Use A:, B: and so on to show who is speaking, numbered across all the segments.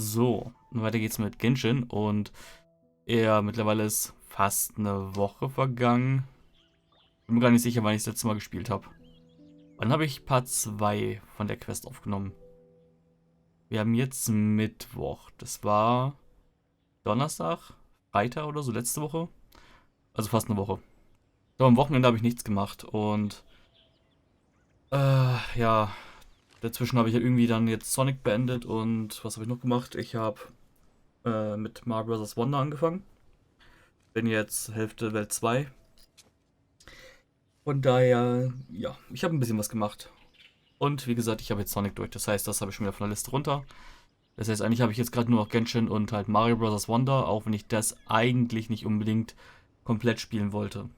A: So, und weiter geht's mit Genshin und mittlerweile ist fast eine Woche vergangen. Bin mir gar nicht sicher, wann ich das letzte Mal gespielt habe. Wann habe ich Part 2 von der Quest aufgenommen? Wir haben jetzt Mittwoch. Das war Donnerstag, Freitag oder so, letzte Woche. Also fast eine Woche. So, am Wochenende habe ich nichts gemacht und ja, dazwischen habe ich ja irgendwie dann jetzt Sonic beendet und was habe ich noch gemacht? Ich habe mit Mario Bros. Wonder angefangen. Bin jetzt Hälfte Welt 2. Von daher, ja, ich habe ein bisschen was gemacht. Und wie gesagt, ich habe jetzt Sonic durch. Das heißt, das habe ich schon wieder von der Liste runter. Das heißt, eigentlich habe ich jetzt gerade nur noch Genshin und halt Mario Bros. Wonder, auch wenn ich das eigentlich nicht unbedingt komplett spielen wollte.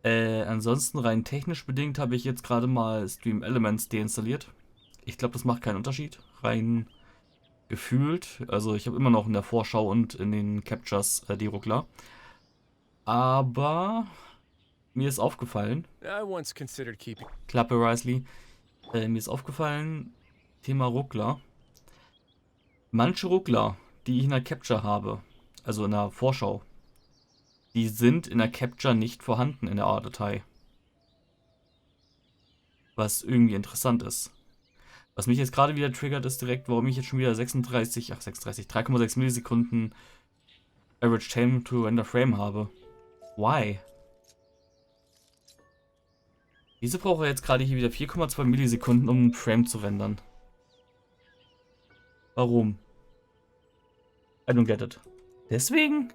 A: Ansonsten rein technisch bedingt habe ich jetzt gerade mal Stream Elements deinstalliert. Ich glaube, das macht keinen Unterschied. Rein gefühlt. Also ich habe immer noch in der Vorschau und in den Captures die Ruckler. Aber mir ist aufgefallen, Klappe Risley, mir ist aufgefallen, Thema Ruckler. Manche Ruckler, die ich in der Capture habe, also in der Vorschau, die sind in der Capture nicht vorhanden in der A-Datei. Was irgendwie interessant ist. Was mich jetzt gerade wieder triggert, ist direkt, warum ich jetzt schon wieder 3,6 Millisekunden Average Time to Render Frame habe. Why? Wieso brauche ich jetzt gerade hier wieder 4,2 Millisekunden, um einen Frame zu rendern? Warum? I don't get it. Deswegen?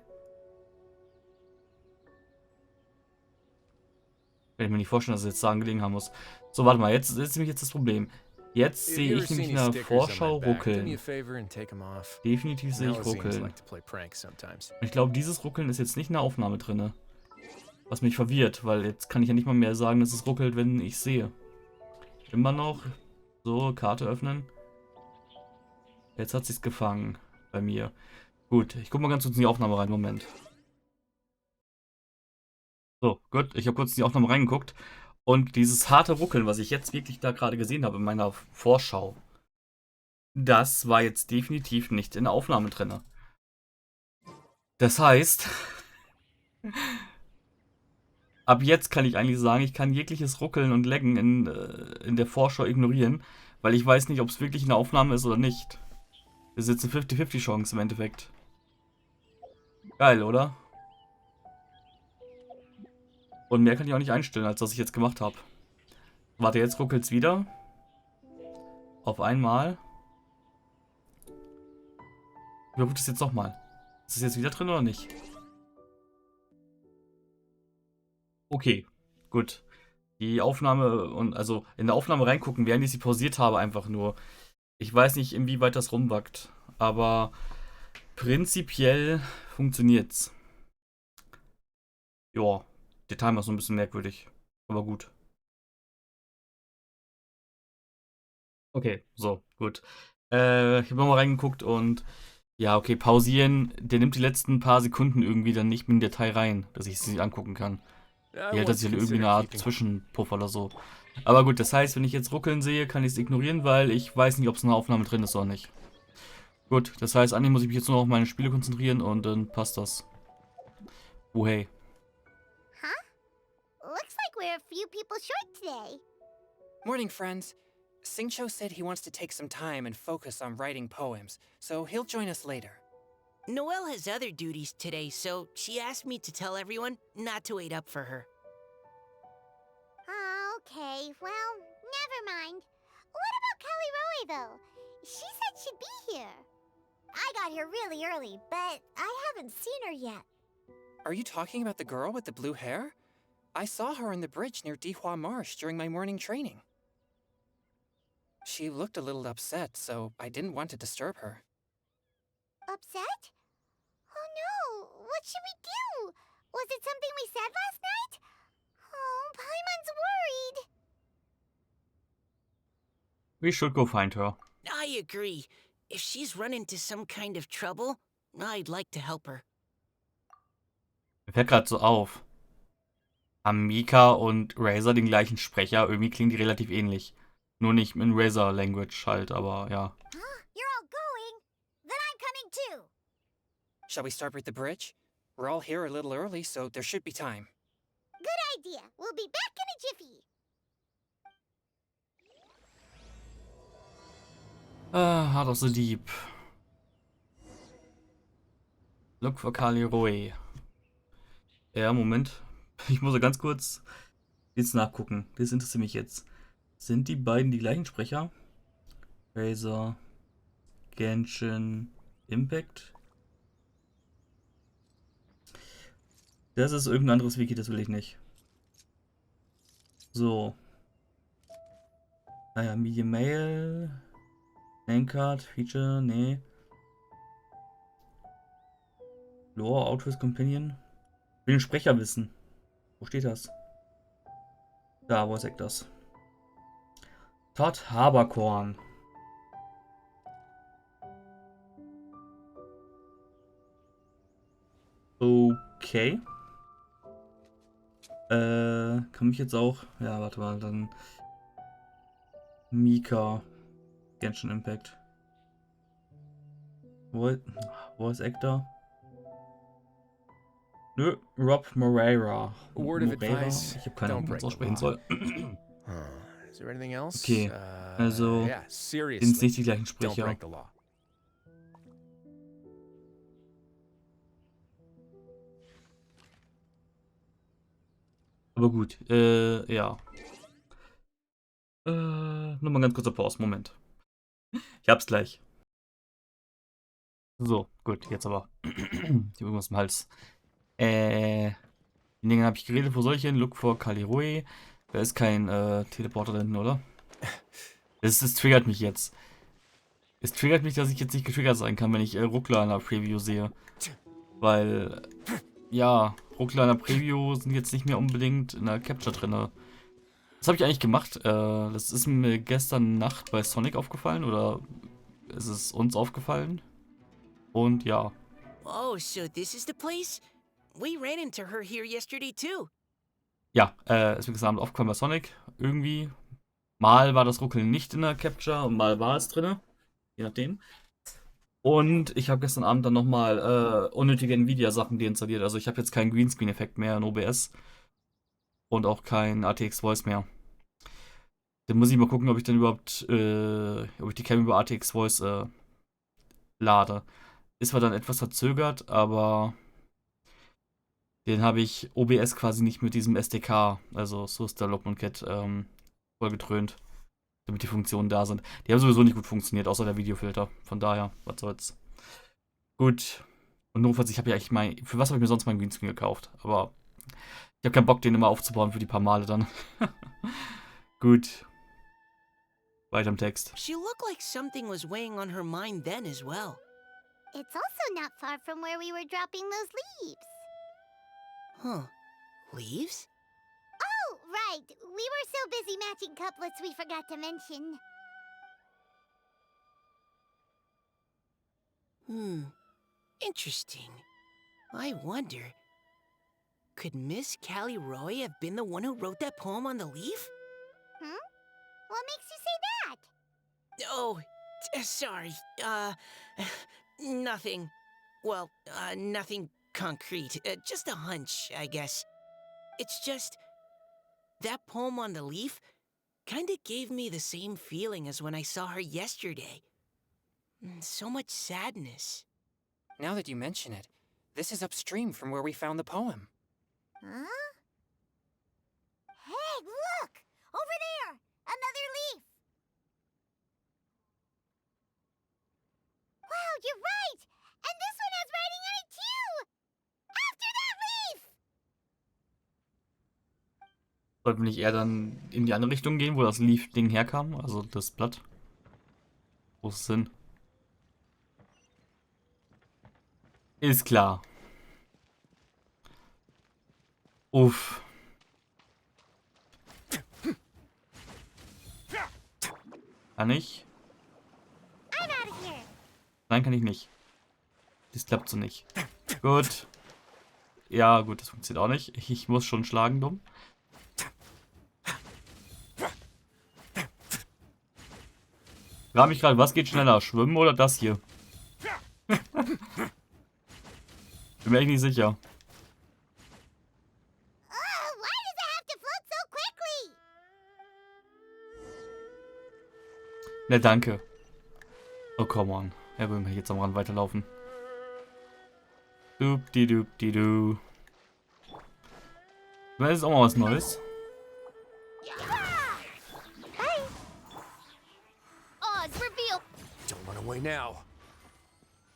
A: Kann ich mir nicht vorstellen, dass es jetzt daran gelegen haben muss. So, warte mal, jetzt ist nämlich jetzt das Problem. Jetzt sehe ich nämlich in der Vorschau Ruckeln. Definitiv sehe ich Ruckeln. Und ich glaube, dieses Ruckeln ist jetzt nicht in der Aufnahme drin. Was mich verwirrt, weil jetzt kann ich ja nicht mal mehr sagen, dass es ruckelt, wenn ich sehe. Immer noch. So, Karte öffnen. Jetzt hat sich's gefangen bei mir. Gut, ich gucke mal ganz kurz in die Aufnahme rein. Moment. So, gut, ich habe kurz in die Aufnahme reingeguckt. Und dieses harte Ruckeln, was ich jetzt wirklich da gerade gesehen habe in meiner Vorschau, das war jetzt definitiv nicht in der Aufnahme drin. Das heißt, ab jetzt kann ich eigentlich sagen, ich kann jegliches Ruckeln und Laggen in der Vorschau ignorieren, weil ich weiß nicht, ob es wirklich eine Aufnahme ist oder nicht. Das ist jetzt eine 50-50 Chance im Endeffekt. Geil, oder? Und mehr kann ich auch nicht einstellen, als was ich jetzt gemacht habe. Warte, jetzt ruckelt es wieder. Auf einmal. Überprüft es jetzt nochmal. Ist es jetzt wieder drin oder nicht? Okay, gut. Die Aufnahme und also in der Aufnahme reingucken, während ich sie pausiert habe, einfach nur. Ich weiß nicht, inwieweit das rumbackt, aber prinzipiell funktioniert's. Ja, der Timer ist so ein bisschen merkwürdig, aber gut. Okay, so, gut. Ich habe nochmal reingeguckt und ja, okay, pausieren. Der nimmt die letzten paar Sekunden irgendwie dann nicht mehr in die Datei rein, dass ich sie angucken kann. Die hält sich irgendwie eine Art Zwischenpuffer oder so. Aber gut, das heißt, wenn ich jetzt ruckeln sehe, kann ich es ignorieren, weil ich weiß nicht, ob es eine Aufnahme drin ist oder nicht. Gut, das heißt, eigentlich muss ich mich jetzt nur noch auf meine Spiele konzentrieren und dann passt das. Oh hey.
B: Huh? Looks like we're a few people short today.
C: Morning, friends. Singcho said he wants to take some time and focus on writing poems, so he'll join us later.
D: Noelle has other duties today, so she asked me to tell everyone not to wait up for her.
B: Okay, well, never mind. What about Kelly Roy, though? She said she'd be here. I got here really early, but I haven't seen her yet.
C: Are you talking about the girl with the blue hair? I saw her on the bridge near Dihua Marsh during my morning training. She looked a little upset, so I didn't want to disturb her.
B: Upset? Oh no, what should we do? Was it something we said last night? Oh, Paimon's worried.
A: We should go find her.
D: I agree. If she's run into some kind of trouble, I'd like to help her.
A: Mir fällt gerade so auf. Haben Mika und Razor den gleichen Sprecher? Irgendwie klingen die relativ ähnlich. Nur nicht in Razor Language halt, aber ja.
B: You're all going?
C: Shall we start with the bridge? We're all here a little early, so there should be time.
B: Good idea. We'll be back in a jiffy.
A: Heart of the Deep. Look for Roy. Ja, Moment. Ich muss ganz kurz jetzt nachgucken. Das interessiert mich jetzt. Sind die beiden die gleichen Sprecher? Razor, Genshin, Impact? Das ist irgendein anderes Wiki, das will ich nicht. So. Naja, Media Mail, Namecard, Feature, nee. Lore, Authors Companion. Ich will den Sprecher wissen. Wo steht das? Da, wo ist das? Todd Haberkorn. Okay. Kann mich jetzt auch... Ja, warte mal, dann... Mika. Genshin Impact. Voice Actor. Nö, Rob Moreira. Ich habe keine Ahnung, wie man es aussprechen soll. Okay, also sind nicht die gleichen Sprecher. Aber gut, ja. Nochmal ganz kurzer Pause, Moment. Ich hab's gleich. So, gut, jetzt aber. Ich hab irgendwas im Hals. Den Dingen habe ich geredet, wo soll ich hin? Look for Roy. Da ist kein Teleporter drin, oder? Das triggert mich jetzt. Es triggert mich, dass ich jetzt nicht getriggert sein kann, wenn ich Ruckler in der Preview sehe. Weil, ja, Ruckler in der Preview sind jetzt nicht mehr unbedingt in der Capture drin. Was habe ich eigentlich gemacht? Das ist mir gestern Nacht bei Sonic aufgefallen, oder ist es uns aufgefallen? Und ja.
D: Oh, so this is the place? We ran into her here yesterday too.
A: Ja, ist mir gestern aufgefallen bei Sonic. Irgendwie. Mal war das Ruckeln nicht in der Capture und mal war es drin. Je nachdem. Und ich habe gestern Abend dann nochmal unnötige Nvidia-Sachen deinstalliert. Also ich habe jetzt keinen Greenscreen-Effekt mehr in OBS. Und auch kein ATX Voice mehr. Dann muss ich mal gucken, ob ich dann überhaupt, ob ich die Cam über ATX Voice lade. Ist zwar dann etwas verzögert, aber den habe ich OBS quasi nicht mit diesem SDK, also Source Development Kit, voll getrönt, damit die Funktionen da sind. Die haben sowieso nicht gut funktioniert, außer der Videofilter. Von daher, was soll's. Gut. Und notfalls, ich habe ja eigentlich für was habe ich mir sonst meinen Greenscreen gekauft? Aber ich habe keinen Bock, den immer aufzubauen für die paar Male dann. Gut. Weiter im Text.
D: She looked like something was weighing on her mind then as well.
B: It's also not far from where we were dropping those leaves.
D: Huh. Leaves?
B: Oh, right. We were so busy matching couplets we forgot to mention.
D: Interesting. I wonder, could Miss Callie Roy have been the one who wrote that poem on the leaf?
B: What makes you say that?
D: Oh, sorry. Nothing. Well, nothing concrete. Just a hunch, I guess. It's just, that poem on the leaf kinda gave me the same feeling as when I saw her yesterday. So much sadness.
C: Now that you mention it, this is upstream from where we found the poem.
B: Huh? Hey, look! Over there! Another leaf! Wow, you're right! And this one has writing on it too! After that leaf!
A: Sollten wir nicht eher dann in die andere Richtung gehen, wo das Leaf-Ding herkam? Also das Blatt. Wo ist es hin? Ist klar. Uff. Kann ich? Nein, kann ich nicht. Das klappt so nicht. Gut. Ja, gut, das funktioniert auch nicht. Ich muss schon schlagen, dumm. Ich frage mich gerade, was geht schneller? Schwimmen oder das hier? Bin mir echt nicht sicher.
B: Oh, why does it have to float so quickly?
A: Ne, danke. Oh, come on. Er will mir jetzt am Rand weiterlaufen. Dupdi-dupdi-du. Das ist auch mal was Neues.
E: Don't run away now.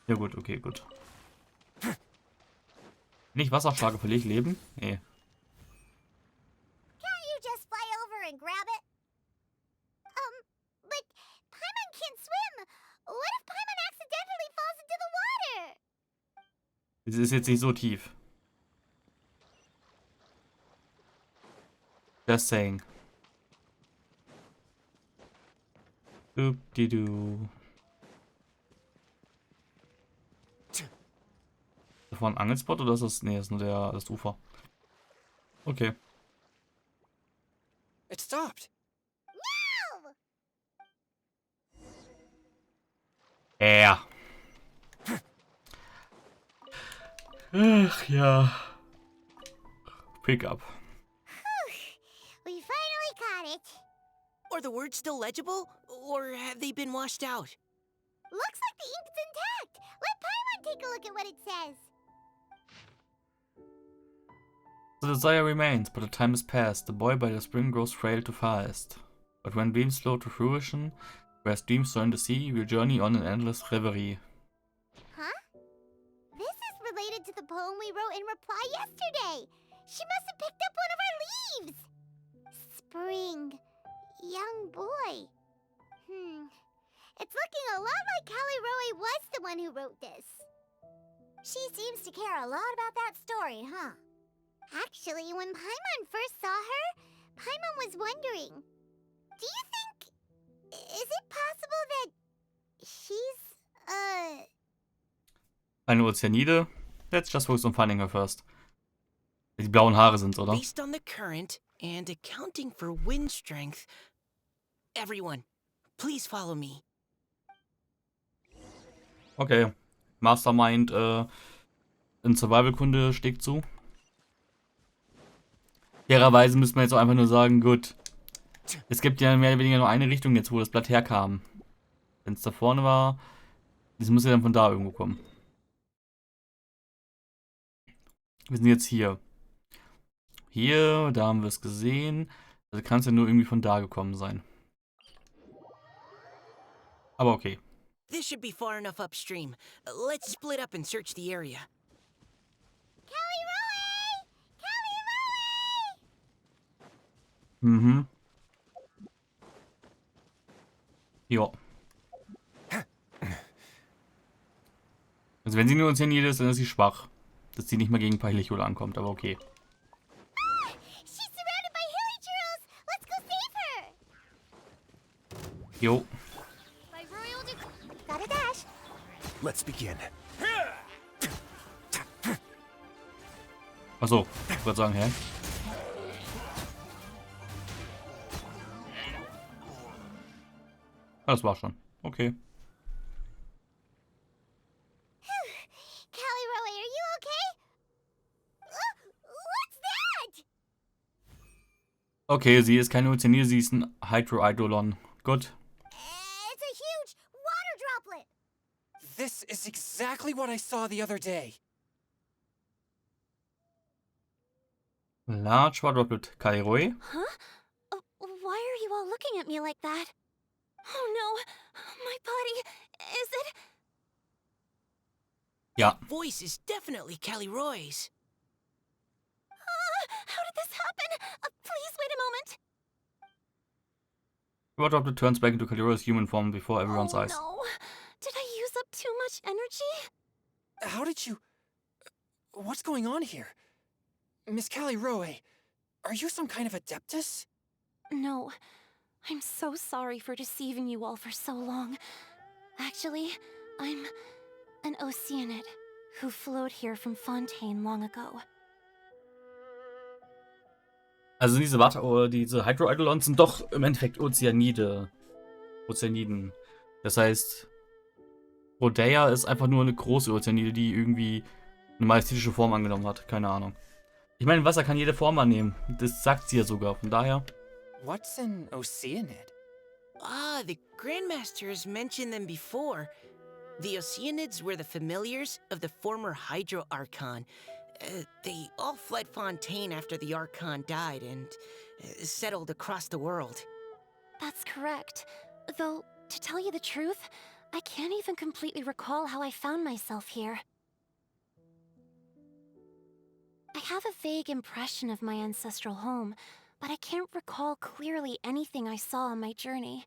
A: Ja gut, okay, gut. Nicht Wasserschlage, verliere ich Leben? Nee.
B: Can't you just fly over and grab it? But Paimon can't swim. What if Paimon accidentally falls into the water?
A: Es ist jetzt nicht so tief. Just saying. Dupdi-du. Ist das ein Angelspot oder ist das... Nee, das ist nur das Ufer. Okay.
C: It stopped.
B: No!
A: Ja. Ach ja. Pick up.
B: We finally caught it.
D: Are the words still legible, or have they been washed out?
B: Looks like the ink's intact. Let Paimon take a look at what it says.
A: The desire remains, but the time is past. The boy by the spring grows frail to fast. But when dreams flow to fruition, where streams join the sea, we'll journey on an endless reverie.
B: Huh? This is related to the poem we wrote in reply yesterday. She must have picked up one of our leaves. Spring. Young boy. It's looking a lot like Callie Roe was the one who wrote this. She seems to care a lot about that story, huh? Actually, when Paimon first saw her, Paimon was wondering, do you think... Is it possible that she's,
A: Eine Ozeanide? Let's just focus on finding her first. Die blauen Haare sind's, oder?
D: Based on the current and accounting for wind strength, everyone, please follow me.
A: Okay. Mastermind, in Survival-Kunde steckt zu. Fairerweise müsste man jetzt auch einfach nur sagen, gut. Es gibt ja mehr oder weniger nur eine Richtung jetzt, wo das Blatt herkam. Wenn es da vorne war, das muss ja dann von da irgendwo kommen. Wir sind jetzt hier. Hier, da haben wir es gesehen. Also kann es ja nur irgendwie von da gekommen sein. Aber okay.
D: This should be far enough upstream. Let's split up and search the area.
B: Callie Roe! Callie Roe!
A: Mhm. Jo. Also wenn sie nur Ozeanide ist, dann ist sie schwach. Dass sie nicht mal gegen Peichlichole ankommt, aber okay.
B: She's surrounded by hilly churros! Let's go save her!
A: Jo.
B: My royal Gotta dash.
E: Let's begin.
A: Achso, ich wollte sagen, hä? Ah, das war schon. Okay.
B: Callie Roe, are you okay? What's that?
A: Okay, sie ist keine Ozeanide, sie ist ein Hydroidolon. Gut.
B: It's a huge water droplet.
C: This is exactly what I saw the other day.
A: Large Water Droplet. Kairoi?
B: Huh? Why are you all looking at me like that? Oh no, my body, is it?
A: Ja.
D: That voice is definitely Callie Roy's.
B: How did this happen? Please wait a moment.
A: Water Droplet turns back into Kairoi's human form before everyone's eyes.
B: No. Did I use up too much energy?
C: How did you... What's going on here? Miss Callie Roe, are you some kind of adeptus?
F: No. I'm so sorry for deceiving you all for so long. Actually, I'm an Oceanid who flowed here from Fontaine long ago.
A: Also diese Hydroidolons sind doch im Endeffekt Ozeaniden. Das heißt, Rodea ist einfach nur eine große Ozeanide, die irgendwie eine majestätische Form angenommen hat. Keine Ahnung. Ich meine, Wasser kann jede Form annehmen. Das sagt sie ja sogar. Von daher.
C: What's an Oceanid?
D: Ah, the Grandmaster has mentioned them before. The Oceanids were the familiars of the former Hydro Archon. They all fled Fontaine after the Archon died and settled across the world.
F: That's correct. Though, to tell you the truth, I can't even completely recall how I found myself here. I have a vague impression of my ancestral home, but I can't recall clearly anything I saw on my journey.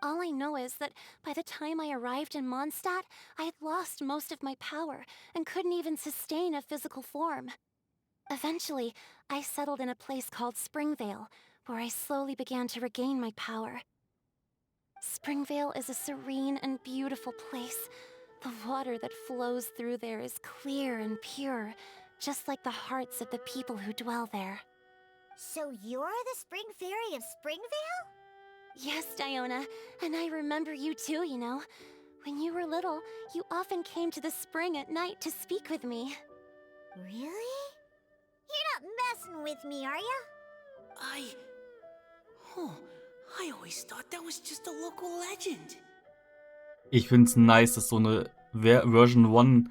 F: All I know is that by the time I arrived in Mondstadt, I had lost most of my power and couldn't even sustain a physical form. Eventually, I settled in a place called Springvale, where I slowly began to regain my power. Springvale is a serene and beautiful place. The water that flows through there is clear and pure, just like the hearts of the people who dwell there.
B: So you're the Spring Fairy of Springvale?
F: Yes, Diona, and I remember you too, you know. When you were little, you often came to the spring at night to speak with me.
B: Really? You're not messing with me, are ya?
D: I always thought that was just a local legend.
A: Ich finde es nice, dass so eine Version 1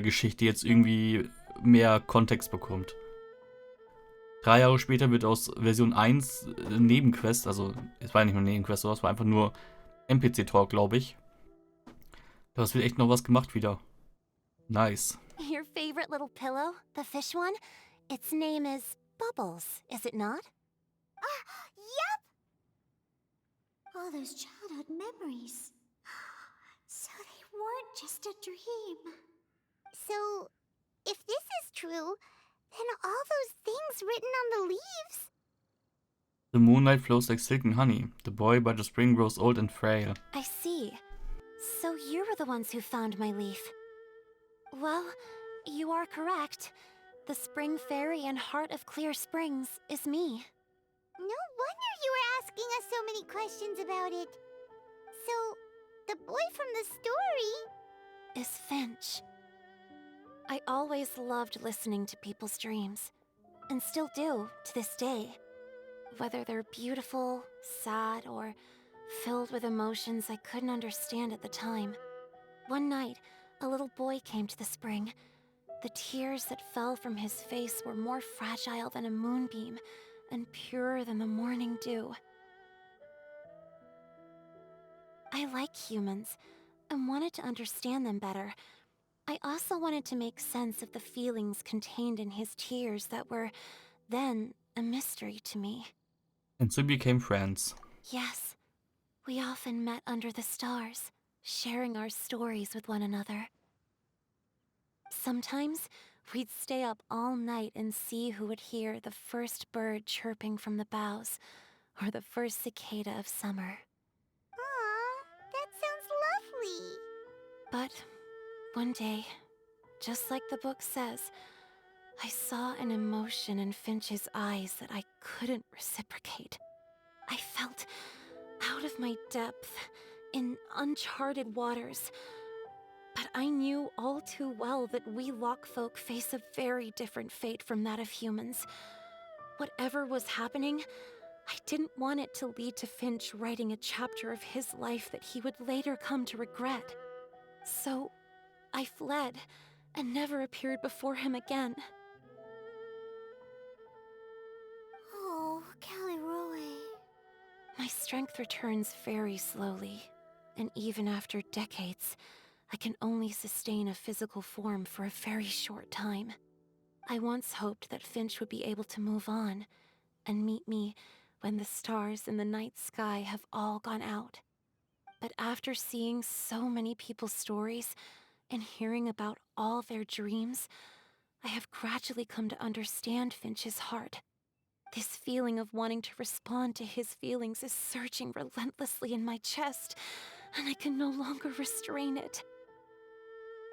A: Geschichte jetzt irgendwie mehr Kontext bekommt. 3 Jahre später wird aus Version 1 Nebenquest, also es war ja nicht nur Nebenquest, sondern es war einfach nur NPC-Talk, glaube ich. Aber es wird echt noch was gemacht wieder. Nice.
F: Your favorite little pillow, the fish one? Its name is Bubbles, is it not?
B: Yep! All those childhood memories. So they weren't just a dream. So, if this is true, then all those things written on the leaves?
A: The moonlight flows like silk and honey. The boy by the spring grows old and frail.
F: I see. So you were the ones who found my leaf. Well, you are correct. The Spring Fairy and Heart of Clear Springs is me.
B: No wonder you were asking us so many questions about it. So, the boy from the story
F: Is Finch. I always loved listening to people's dreams, and still do to this day. Whether they're beautiful, sad, or filled with emotions I couldn't understand at the time. One night, a little boy came to the spring. The tears that fell from his face were more fragile than a moonbeam and purer than the morning dew. I like humans and wanted to understand them better. I also wanted to make sense of the feelings contained in his tears that were, then, a mystery to me.
A: And so we became friends.
F: Yes, we often met under the stars, sharing our stories with one another. Sometimes, we'd stay up all night and see who would hear the first bird chirping from the boughs, or the first cicada of summer.
B: Aw, that sounds lovely.
F: But one day, just like the book says, I saw an emotion in Finch's eyes that I couldn't reciprocate. I felt out of my depth, in uncharted waters. But I knew all too well that we Lockfolk face a very different fate from that of humans. Whatever was happening, I didn't want it to lead to Finch writing a chapter of his life that he would later come to regret. So, I fled, and never appeared before him again.
B: Oh, Caliroe.
F: My strength returns very slowly, and even after decades, I can only sustain a physical form for a very short time. I once hoped that Finch would be able to move on, and meet me when the stars in the night sky have all gone out. But after seeing so many people's stories, and hearing about all their dreams, I have gradually come to understand Finch's heart. This feeling of wanting to respond to his feelings is surging relentlessly in my chest, and I can no longer restrain it.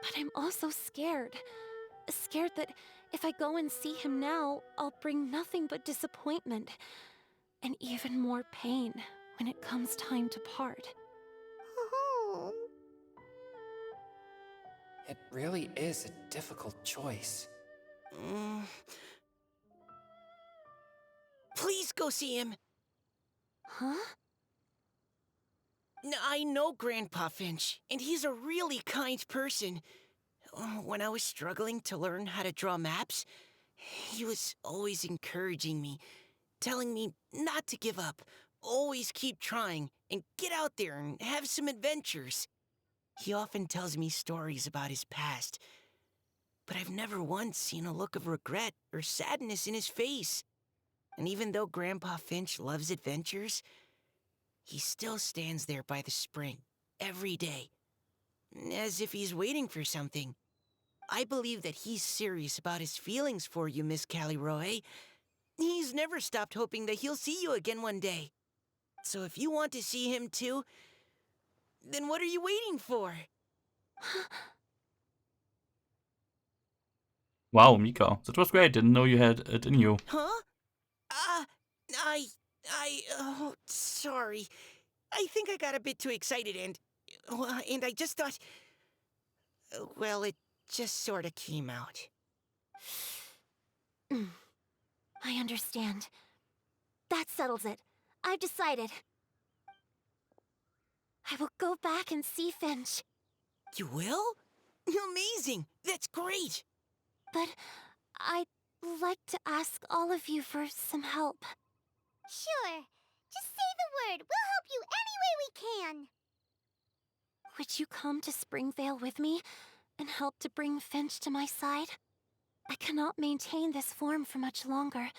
F: But I'm also scared. Scared that if I go and see him now, I'll bring nothing but disappointment, and even more pain when it comes time to part.
B: Oh.
C: It really is a difficult choice.
D: Please go see him.
F: Huh?
D: I know Grandpa Finch, and he's a really kind person. When I was struggling to learn how to draw maps, he was always encouraging me, telling me not to give up, always keep trying, and get out there and have some adventures. He often tells me stories about his past, but I've never once seen a look of regret or sadness in his face. And even though Grandpa Finch loves adventures, he still stands there by the spring, every day, as if he's waiting for something. I believe that he's serious about his feelings for you, Miss Callie Roe. He's never stopped hoping that he'll see you again one day. So if you want to see him too, then what are you waiting for?
A: Wow, Mika, that was great. Didn't know you had it in you.
D: Huh? Oh, sorry. I think I got a bit too excited and I just thought, well, it just sort of came out.
F: I understand. That settles it. I've decided. I will go back and see Finch.
D: You will? Amazing! That's great!
F: But I'd like to ask all of you for some help.
B: Sure. Just say the word. We'll help you any way we can.
F: Would you come to Springvale with me and help to bring Finch to my side? I cannot maintain this form for much longer,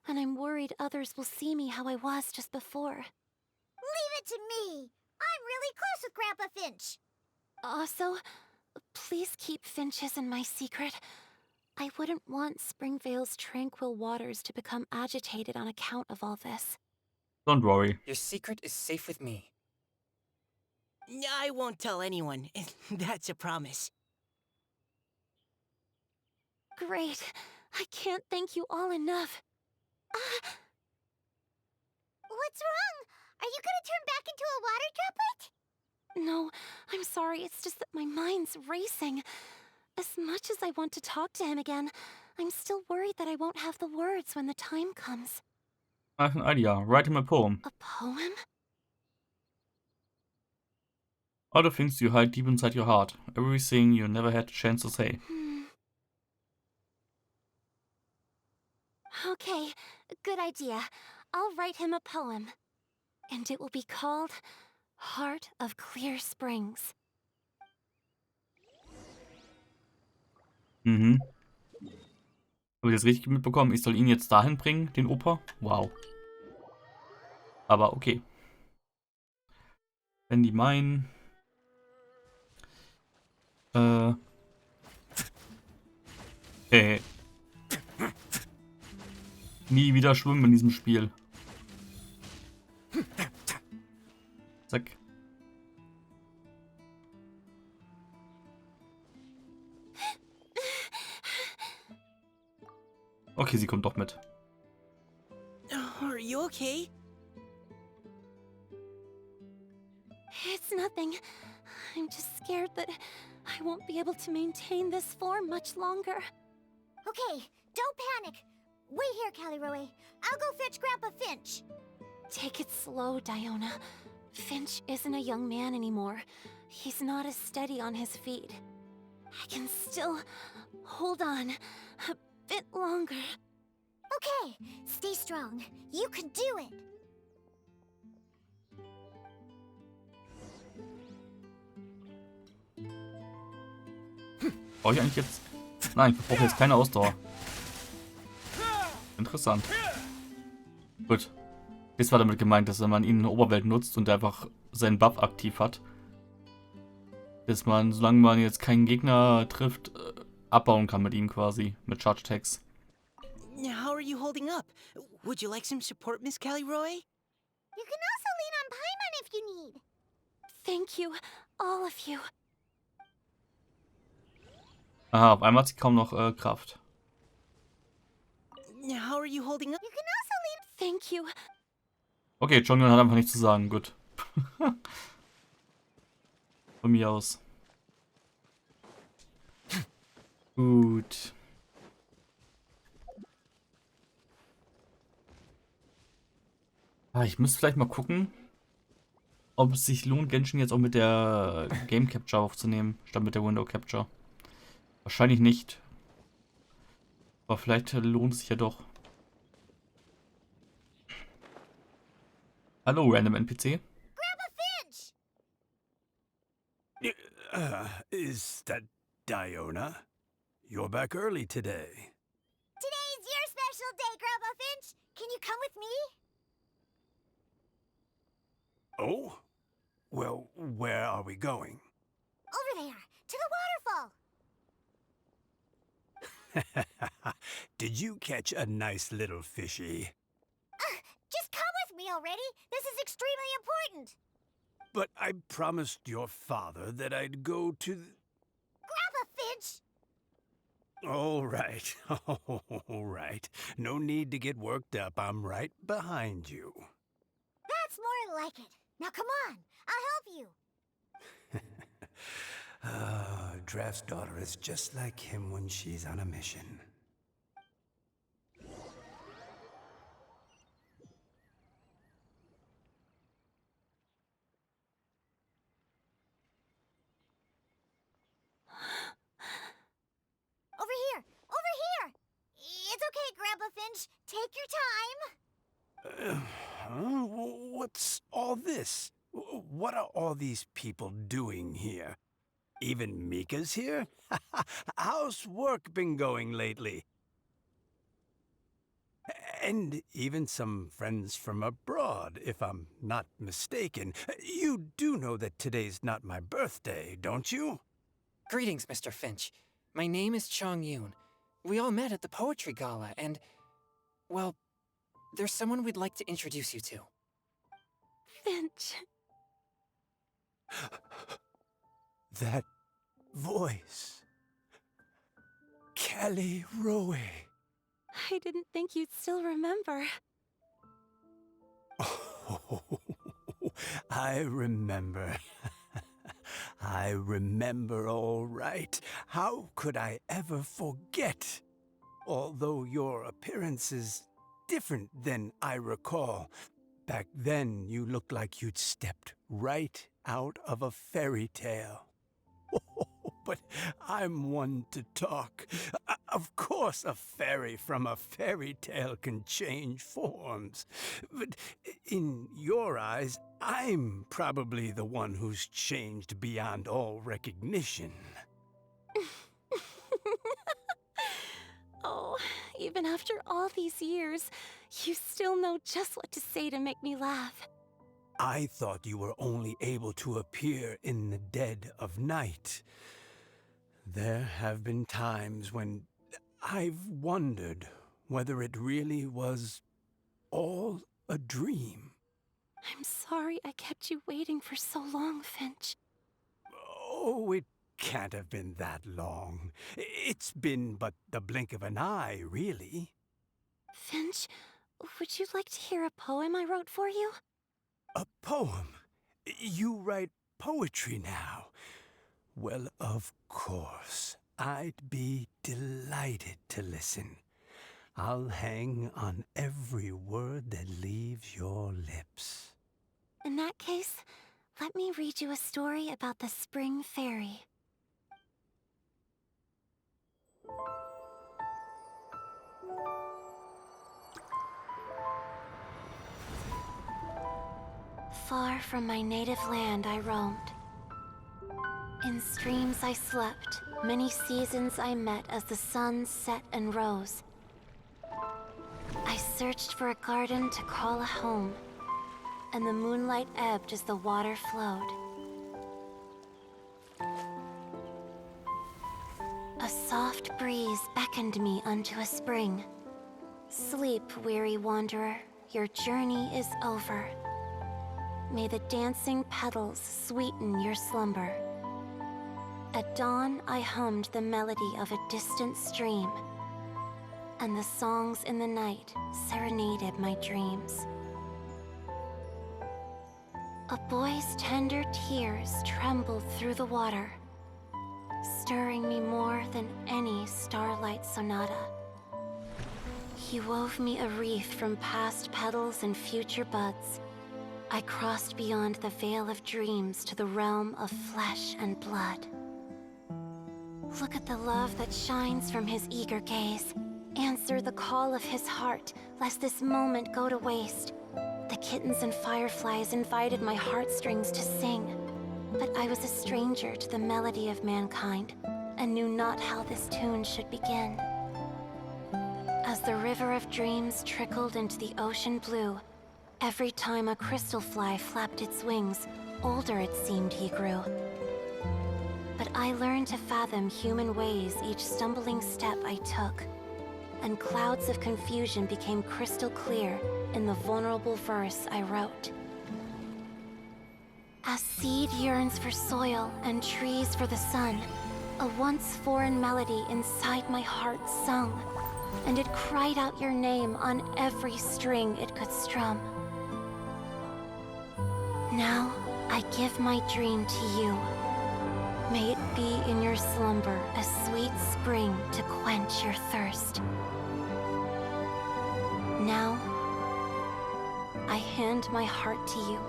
F: and I'm worried others will see me how I was just before.
B: Leave it to me. I'm really close with Grandpa Finch.
F: Also, please keep Finch's in my secret. I wouldn't want Springvale's tranquil waters to become agitated on account of all this.
A: Don't worry.
C: Your secret is safe with me.
D: I won't tell anyone. That's a promise.
F: Great. I can't thank you all enough.
B: What's wrong? Are you gonna turn back into a water droplet?
F: No, I'm sorry. It's just that my mind's racing. As much as I want to talk to him again, I'm still worried that I won't have the words when the time comes.
A: I have an idea. Write him a poem.
F: A poem?
A: All the things you hide deep inside your heart. Everything you never had a chance to say.
F: Okay, good idea. I'll write him a poem. And it will be called Heart of Clear Springs.
A: Mhm. Habe ich das richtig mitbekommen? Ich soll ihn jetzt dahin bringen, den Opa? Wow. Aber okay. Wenn die meinen... Nie wieder schwimmen in diesem Spiel. Zack. Okay, sie kommt doch mit.
D: Are you okay?
F: It's nothing. I'm just scared that I won't be able to maintain this form much longer.
B: Okay, don't panic. Wait here, Callie Roe. I'll go fetch Grandpa Finch.
F: Take it slow, Diona. Finch isn't a young man anymore. He's not as steady on his feet. I can still hold on a bit longer.
B: Okay, stay strong. You can do it.
A: Brauche ich eigentlich jetzt... Nein, ich brauche jetzt keine Ausdauer. Interessant. Gut. Jetzt war damit gemeint, dass wenn man ihn in der Oberwelt nutzt und einfach seinen Buff aktiv hat, dass man, solange man jetzt keinen Gegner trifft, abbauen kann mit ihm quasi. Mit Charge Attacks.
D: How are you holding up? Would you like some support, Miss Callie Roy?
B: You can also lean on Paimon if you need.
F: Thank you, all of you.
A: Aha, auf einmal hat sie kaum noch Kraft.
D: How are you holding up?
B: You can also lean.
F: Thank you.
A: Okay, Jonghyun hat einfach nichts zu sagen. Gut. Von mir aus. Gut. Ich müsste vielleicht mal gucken, ob es sich lohnt, Genshin jetzt auch mit der Game Capture aufzunehmen, statt mit der Window Capture. Wahrscheinlich nicht. Aber vielleicht lohnt es sich ja doch. Hallo, random NPC.
B: Grandpa Finch!
E: Is that Diona? You're back early today.
B: Today's your special day, Grandpa Finch. Can you come with me?
E: Oh? Well, where are we going?
B: Over there, to the waterfall.
E: Did you catch a nice little fishy?
B: Just come with me already. This is extremely important.
E: But I promised your father that I'd go to
B: Grandpa Finch!
E: All right. All right. No need to get worked up. I'm right behind you.
B: That's more like it. Now come on, I'll help you.
E: Draft's daughter is just like him when she's on a mission.
B: Over here! Over here! It's okay, Grandpa Finch. Take your time.
E: What's all this? What are all these people doing here? Even Mika's here? How's work been going lately? And even some friends from abroad, if I'm not mistaken. You do know that today's not my birthday, don't you?
C: Greetings, Mr. Finch. My name is Chong Yoon. We all met at the poetry gala, and, well, there's someone we'd like to introduce you to.
F: Finch.
E: That voice. Callie Rowe.
F: I didn't think you'd still remember.
E: Oh, I remember. I remember all right. How could I ever forget? Although your appearance is different than I recall. Back then, you looked like you'd stepped right out of a fairy tale. But I'm one to talk. Of course, a fairy from a fairy tale can change forms. But in your eyes, I'm probably the one who's changed beyond all recognition.
F: Oh, even after all these years, you still know just what to say to make me laugh.
E: I thought you were only able to appear in the dead of night. There have been times when I've wondered whether it really was all a dream.
F: I'm sorry I kept you waiting for so long, Finch.
E: Oh, it can't have been that long. It's been but the blink of an eye, really.
F: Finch, would you like to hear a poem I wrote for you?
E: A poem? You write poetry now? Well, of course. I'd be delighted to listen. I'll hang on every word that leaves your lips.
F: In that case, let me read you a story about the Spring Fairy. Far from my native land I roamed. In streams I slept, many seasons I met as the sun set and rose. I searched for a garden to call a home, and the moonlight ebbed as the water flowed. A soft breeze beckoned me unto a spring. Sleep, weary wanderer, your journey is over. May the dancing petals sweeten your slumber. At dawn, I hummed the melody of a distant stream, and the songs in the night serenaded my dreams. A boy's tender tears trembled through the water. stirring me more than any starlight sonata. He wove me a wreath from past petals and future buds. I crossed beyond the veil of dreams to the realm of flesh and blood. Look at the love that shines from his eager gaze. Answer the call of his heart, lest this moment go to waste. The kittens and fireflies invited my heartstrings to sing, but I was a stranger to the melody of mankind, and knew not how this tune should begin. As the river of dreams trickled into the ocean blue, every time a crystal fly flapped its wings, older it seemed he grew. But I learned to fathom human ways each stumbling step I took, and clouds of confusion became crystal clear in the vulnerable verse I wrote. As seed yearns for soil and trees for the sun, a once foreign melody inside my heart sung, and it cried out your name on every string it could strum. Now I give my dream to you. May it be in your slumber a sweet spring to quench your thirst. Now, I hand my heart to you,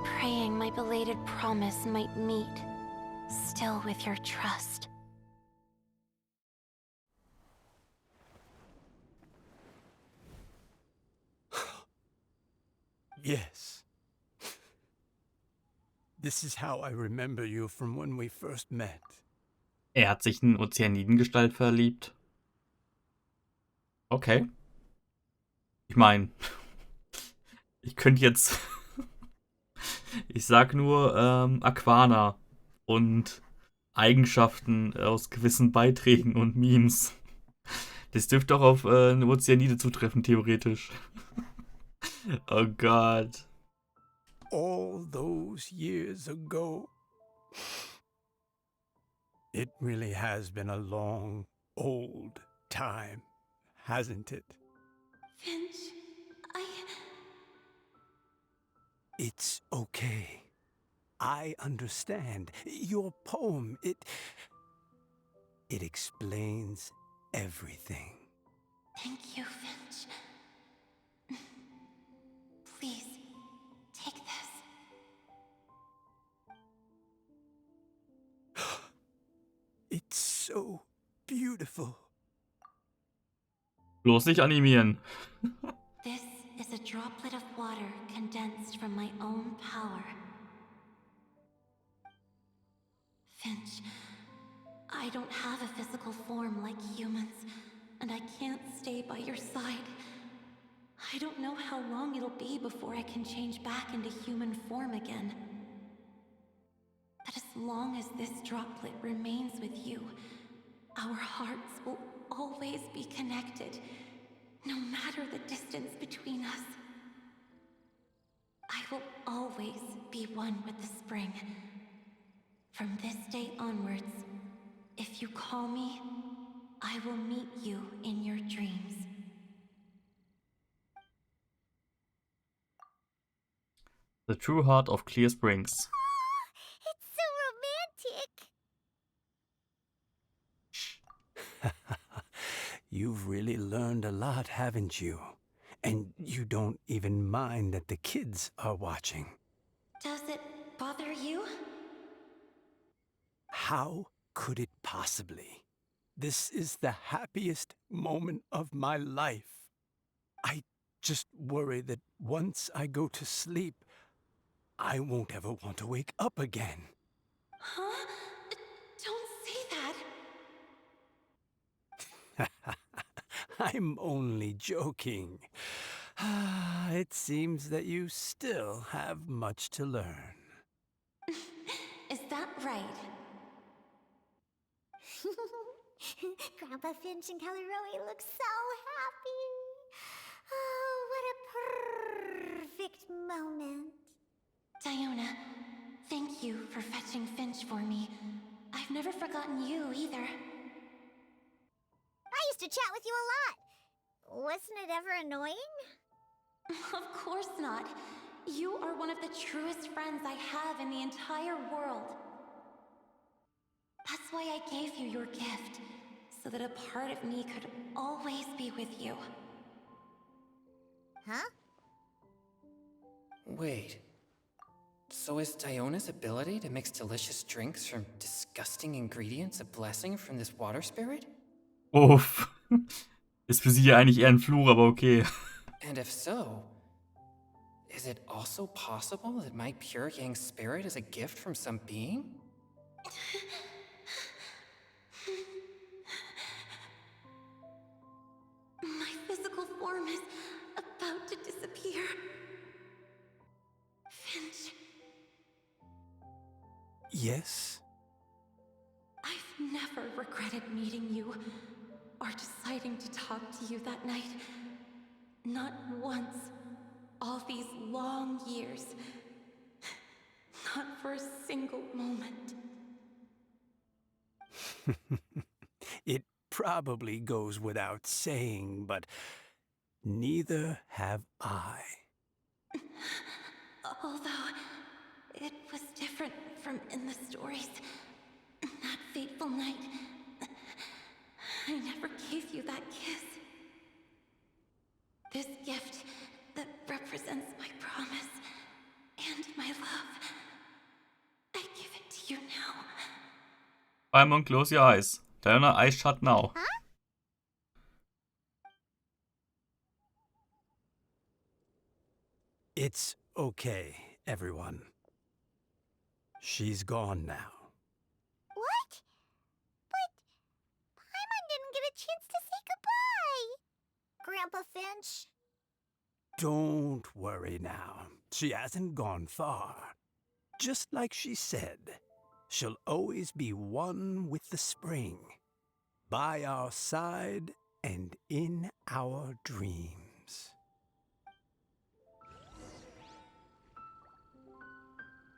F: praying my belated promise might meet, still with your trust.
E: Yes. This is how I remember you from when we first met.
A: Hat sich in Ozeanidengestalt verliebt. Okay. Ich meine, ich könnte jetzt... ich sag nur Aquana und Eigenschaften aus gewissen Beiträgen und Memes. Das dürfte auch auf eine Ozeanide zutreffen, theoretisch. Oh Gott.
E: All those years ago. It really has been a long, old time, hasn't it?
F: Finch,
E: It's okay. I understand. Your poem, it explains everything.
F: Thank you, Finch. Please, take this.
E: It's so beautiful.
A: Bloß nicht animieren.
F: This is a droplet of water condensed from my own power. Finch, I don't have a physical form like humans, and I can't stay by your side. I don't know how long it'll be before I can change back into human form again. But as long as this droplet remains with you, our hearts will always be connected, no matter the distance between us. I will always be one with the spring. From this day onwards, if you call me, I will meet you in your dreams.
A: The True Heart of Clear Springs.
B: It's so romantic.
E: You've really learned a lot, haven't you? And you don't even mind that the kids are watching.
F: Does it bother you?
E: How could it possibly? This is the happiest moment of my life. I just worry that once I go to sleep, I won't ever want to wake up again.
F: Huh? Don't say that.
E: I'm only joking. It seems that you still have much to learn.
F: Is that right?
B: Grandpa Finch and Kelly Rowie look so happy. Oh, what a perfect moment.
F: Diona, thank you for fetching Finch for me. I've never forgotten you either.
B: I used to chat with you a lot. Wasn't it ever annoying?
F: Of course not. You are one of the truest friends I have in the entire world. That's why I gave you your gift, so that a part of me could always be with you.
B: Huh?
C: Wait. So is Diona's ability to mix delicious drinks from disgusting ingredients a blessing from this water spirit?
A: Uff. Ist für sie ja eigentlich eher ein Fluch, aber okay.
C: And if so, is it also possible that my pure yang spirit is a gift from some being?
F: My physical form is about to disappear. Finch,
E: Yes?
F: I've never regretted meeting you or deciding to talk to you that night. Not once. All these long years. Not for a single moment.
E: It probably goes without saying, but neither have I.
F: Although it was different from in the stories. That fateful night, I never gave you that kiss. This gift that represents my promise and my love, I give it to you now.
A: Paimon, close your eyes. Diana, eyes shut now.
E: It's okay, everyone. She's gone now.
B: What? But Paimon didn't get a chance to say goodbye. Grandpa Finch.
E: Don't worry now. She hasn't gone far. Just like she said, she'll always be one with the spring, by our side and in our dreams.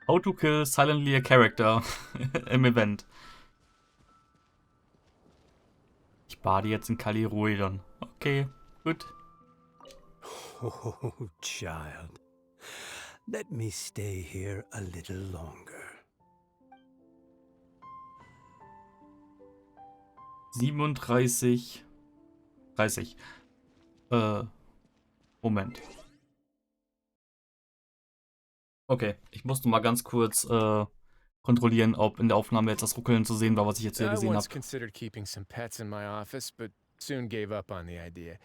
A: How to kill silently a character im Event. Ich bade jetzt in Kaliroidon. Okay, gut.
E: Oh, child. Let me stay here a little longer.
A: 37. 30. Moment. Okay, ich musste mal ganz kurz kontrollieren, ob in der Aufnahme jetzt das Ruckeln zu sehen war, was ich jetzt hier gesehen
G: I once
A: habe.
G: considered keeping some pets in my office, but soon gave up on the idea.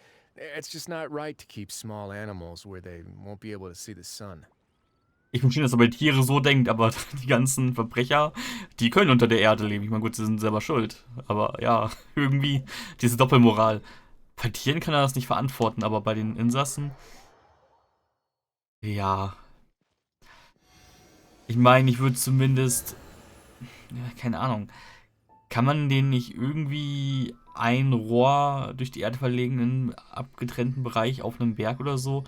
G: It's just not right to keep small animals where they won't be able to see the sun.
A: Ich verstehe, dass er bei Tiere so denkt, aber die ganzen Verbrecher, die können unter der Erde leben. Ich meine, gut, sie sind selber schuld. Aber ja, irgendwie diese Doppelmoral. Bei Tieren kann er das nicht verantworten, aber bei den Insassen... Ja. Ich meine, ich würde zumindest... Ja, keine Ahnung. Kann man denen nicht irgendwie ein Rohr durch die Erde verlegen in einem abgetrennten Bereich auf einem Berg oder so?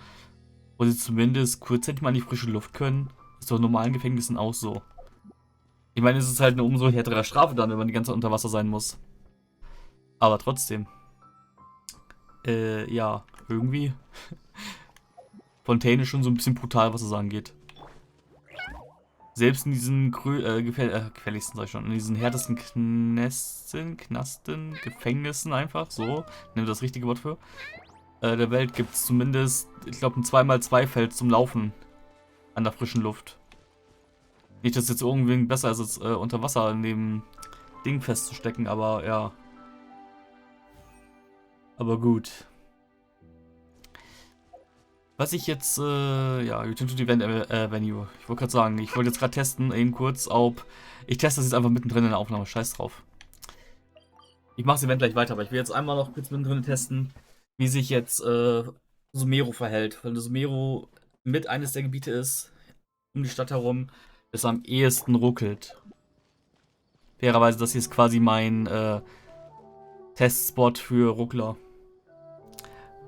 A: Wo sie zumindest kurzzeitig mal in die frische Luft können? Ist doch in normalen Gefängnissen auch so. Ich meine, es ist halt eine umso härtere Strafe dann, wenn man die ganze Zeit unter Wasser sein muss. Aber trotzdem. Ja, irgendwie. Fontaine ist schon so ein bisschen brutal, was es angeht. Selbst in diesen gefährlichsten, sag ich schon, in diesen härtesten Knasten, Gefängnissen einfach, so, nehme das richtige Wort für, der Welt gibt es zumindest, ich glaube, ein 2x2-Feld zum Laufen an der frischen Luft. Nicht, dass es jetzt irgendwie besser ist, als unter Wasser in dem Ding festzustecken, aber ja. Aber gut. Was ich jetzt, ja, Return to the Event Venue. Ich wollte gerade sagen, ich wollte jetzt gerade testen, eben kurz, ob... Ich teste das jetzt einfach mittendrin in der Aufnahme, scheiß drauf. Ich mache das Event gleich weiter, aber ich will jetzt einmal noch kurz mittendrin testen, wie sich jetzt Sumeru verhält. Weil Sumeru mit eines der Gebiete ist, um die Stadt herum, das am ehesten ruckelt. Fairerweise, das hier ist quasi mein Testspot für Ruckler.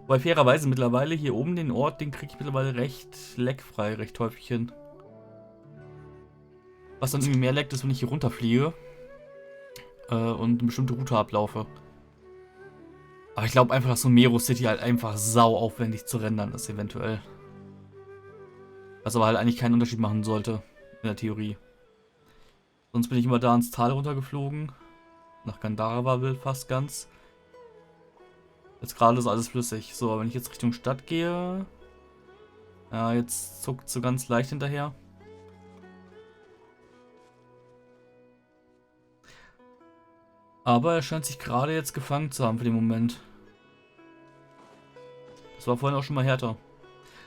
A: Weil fairerweise mittlerweile hier oben den Ort, den kriege ich mittlerweile recht leckfrei, recht häufig hin. Was dann irgendwie mehr leckt, ist, wenn ich hier runterfliege und eine bestimmte Route ablaufe. Aber ich glaube einfach, dass so Sumeru City halt einfach sau aufwendig zu rendern ist, eventuell. Was aber halt eigentlich keinen Unterschied machen sollte, in der Theorie. Sonst bin ich immer da ins Tal runtergeflogen. Nach Gandhara will fast ganz. Jetzt gerade ist alles flüssig. So, wenn ich jetzt Richtung Stadt gehe... Ja, jetzt zuckt so ganz leicht hinterher. Aber er scheint sich gerade jetzt gefangen zu haben für den Moment. Das war vorhin auch schon mal härter.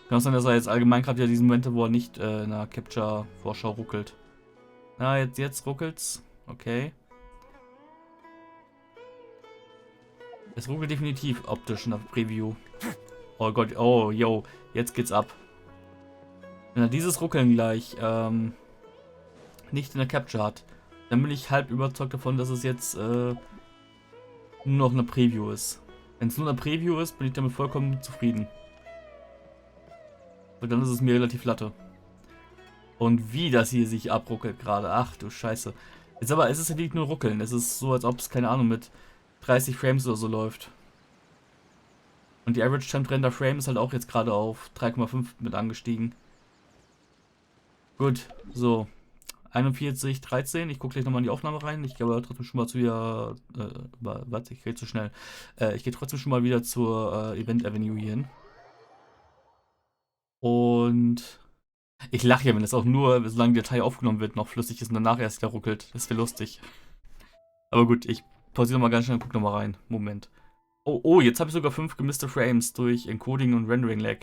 A: Kann auch sein, dass er jetzt allgemein gerade wieder diese Momente, wo er nicht in der Capture-Vorschau ruckelt. Na, jetzt ruckelt's. Okay. Es ruckelt definitiv optisch in der Preview. Oh Gott, oh, yo, jetzt geht's ab. Wenn er dieses Ruckeln gleich nicht in der Capture hat, dann bin ich halb überzeugt davon, dass es jetzt nur noch eine Preview ist. Wenn es nur eine Preview ist, bin ich damit vollkommen zufrieden. Und dann ist es mir relativ latte. Und wie das hier sich abruckelt gerade. Ach du Scheiße. Jetzt aber, es ist ja wirklich nur ruckeln. Es ist so, als ob es, keine Ahnung, mit 30 Frames oder so läuft. Und die Average Time Render Frame ist halt auch jetzt gerade auf 3,5 mit angestiegen. Gut, so. 41,13. Ich gucke gleich nochmal in die Aufnahme rein. Ich gehe aber trotzdem schon mal zu wieder. Warte, ich rede zu schnell. Ich gehe trotzdem schon mal wieder zur Event Avenue hier hin. Und ich lache ja, wenn das auch nur, solange die Datei aufgenommen wird, noch flüssig ist und danach erst wieder ruckelt. Das wäre lustig. Aber gut, ich pausiere nochmal ganz schnell und gucke nochmal rein. Moment. Oh, jetzt habe ich sogar 5 gemisste Frames durch Encoding und Rendering Lag.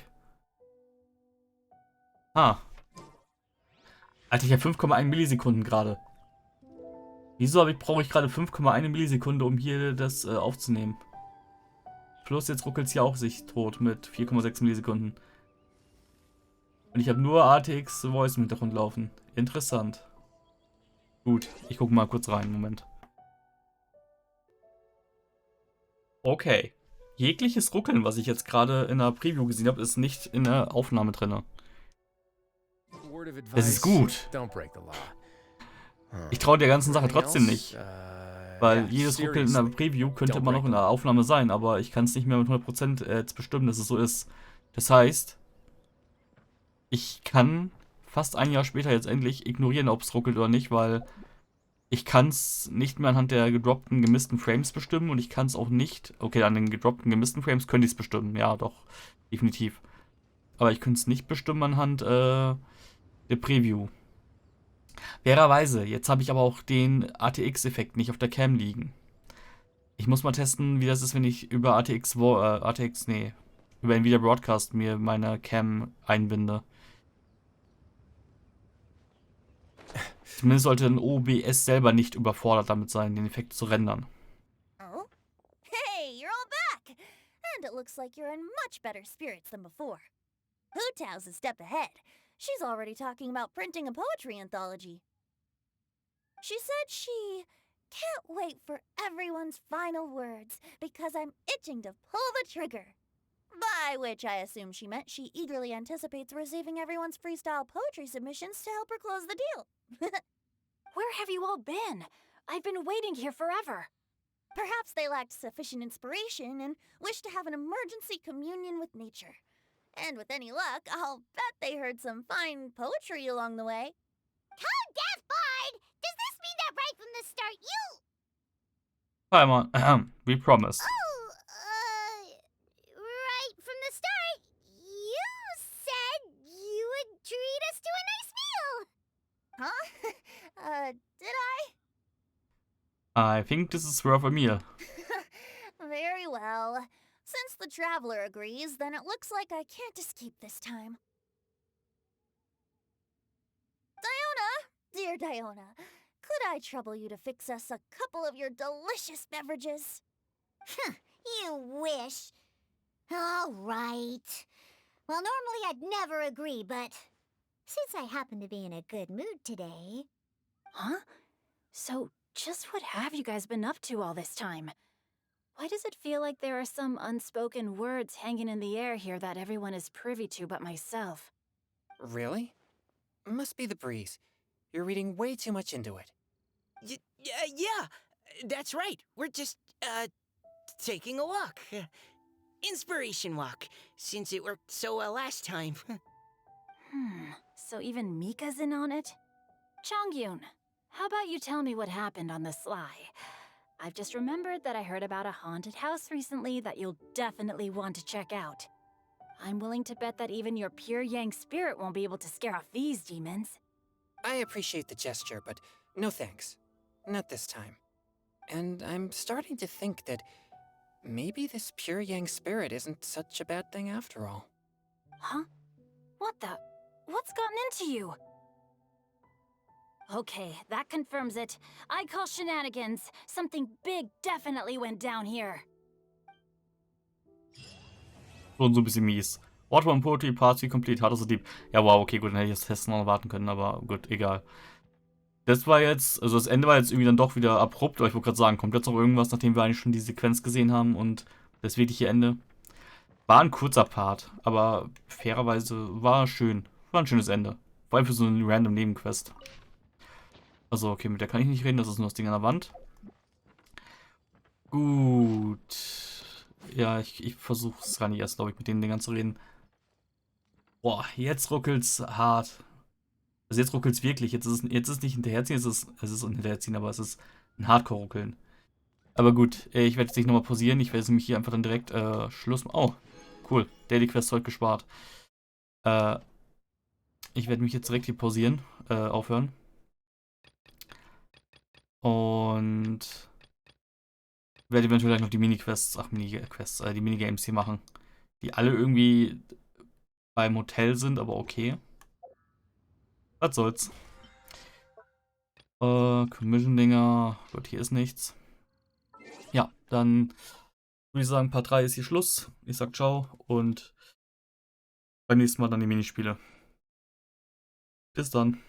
A: Ah. Alter, ich habe 5,1 Millisekunden gerade. Wieso brauche ich gerade 5,1 Millisekunde, um hier das aufzunehmen? Plus jetzt ruckelt es ja auch sich tot mit 4,6 Millisekunden. Und ich habe nur ATX Voice im Hintergrund laufen. Interessant. Gut, ich gucke mal kurz rein. Moment. Okay. Jegliches Ruckeln, was ich jetzt gerade in der Preview gesehen habe, ist nicht in der Aufnahme drin. Es ist gut. Ich traue der ganzen Sache trotzdem nicht. Weil jedes Ruckeln in der Preview könnte immer noch in der Aufnahme sein, aber ich kann es nicht mehr mit 100% jetzt bestimmen, dass es so ist. Das heißt, ich kann fast ein Jahr später jetzt endlich ignorieren, ob es ruckelt oder nicht, weil ich kann es nicht mehr anhand der gedroppten, gemissten Frames bestimmen und ich kann es auch nicht, okay, an den gedroppten, gemissten Frames könnte ich es bestimmen, ja doch, definitiv. Aber ich könnte es nicht bestimmen anhand der Preview. Fairerweise, jetzt habe ich aber auch den ATX-Effekt nicht auf der Cam liegen. Ich muss mal testen, wie das ist, wenn ich über über Nvidia Broadcast mir meine Cam einbinde. Zumindest sollte ein OBS selber nicht überfordert damit sein, den Effekt zu rendern.
H: Oh? Hey, you're all back! And it looks like you're in much better spirits than before. Hu-Tao's a step ahead. She's already talking about printing a poetry anthology. She said she can't wait for everyone's final words because I'm itching to pull the trigger. By which I assume she meant she eagerly anticipates receiving everyone's freestyle poetry submissions to help her close the deal.
F: Where have you all been? I've been waiting here forever.
H: Perhaps they lacked sufficient inspiration and wished to have an emergency communion with nature. And with any luck, I'll bet they heard some fine poetry along the way.
B: Code Death Bard! Does this mean that right from the start you...
A: Paimon, we promised.
B: Oh, right from the start, you said you would treat us to a nice meal!
H: Huh? Did
A: I think this is worth a meal.
H: I? Very well. Since the traveler agrees, then it looks like I can't escape this time. Diona, dear Diona, could I trouble you to fix us a couple of your delicious beverages?
B: You wish. All right. Well, normally I'd never agree, but since I happen to be in a good mood today...
F: Huh? So, just what have you guys been up to all this time? Why does it feel like there are some unspoken words hanging in the air here that everyone is privy to but myself?
C: Really? Must be the breeze. You're reading way too much into it.
D: Yeah, that's right. We're just, taking a walk. Inspiration walk, since it worked so well last time.
F: So even Mika's in on it? Chongyun, how about you tell me what happened on the sly?
H: I've just remembered that I heard about a haunted house recently that you'll definitely want to check out. I'm willing to bet that even your pure Yang spirit won't be able to scare off these demons.
C: I appreciate the gesture, but no thanks. Not this time. And I'm starting to think that maybe this pure Yang spirit isn't such a bad thing after all.
H: Huh? What the? What's gotten into you? Okay, that confirms it. I call shenanigans. Something big definitely went down here.
A: Schon so ein bisschen mies. What one poetry party complete, hard as a deep. Ja, wow, okay, gut, dann hätte ich das Testen noch warten können, aber gut, egal. Das war jetzt, also das Ende war jetzt irgendwie dann doch wieder abrupt, aber ich wollte gerade sagen, kommt jetzt noch irgendwas, nachdem wir eigentlich schon die Sequenz gesehen haben und das wirkliche Ende. War ein kurzer Part, aber fairerweise war schön. War ein schönes Ende. Vor allem für so eine random Nebenquest. Also, okay, mit der kann ich nicht reden, das ist nur das Ding an der Wand. Gut. Ja, ich versuche es gar nicht erst, glaube ich, mit den Dingern zu reden. Boah, jetzt ruckelt's hart. Also jetzt ruckelt's wirklich. Jetzt ist es nicht hinterherziehen, es ist hinterherziehen, aber es ist ein Hardcore-Ruckeln. Aber gut, ich werde jetzt nicht nochmal pausieren. Ich werde jetzt nämlich hier einfach dann direkt Schluss machen. Oh, cool. Daily Quest heute gespart. Ich werde mich jetzt direkt hier pausieren, aufhören. Und werde eventuell gleich noch die Mini-Quests, die Minigames hier machen. Die alle irgendwie beim Hotel sind, aber okay. Was soll's. Commission-Dinger. Gut, hier ist nichts. Ja, dann würde ich sagen, Part 3 ist hier Schluss. Ich sag ciao und beim nächsten Mal dann die Minispiele. Bis dann.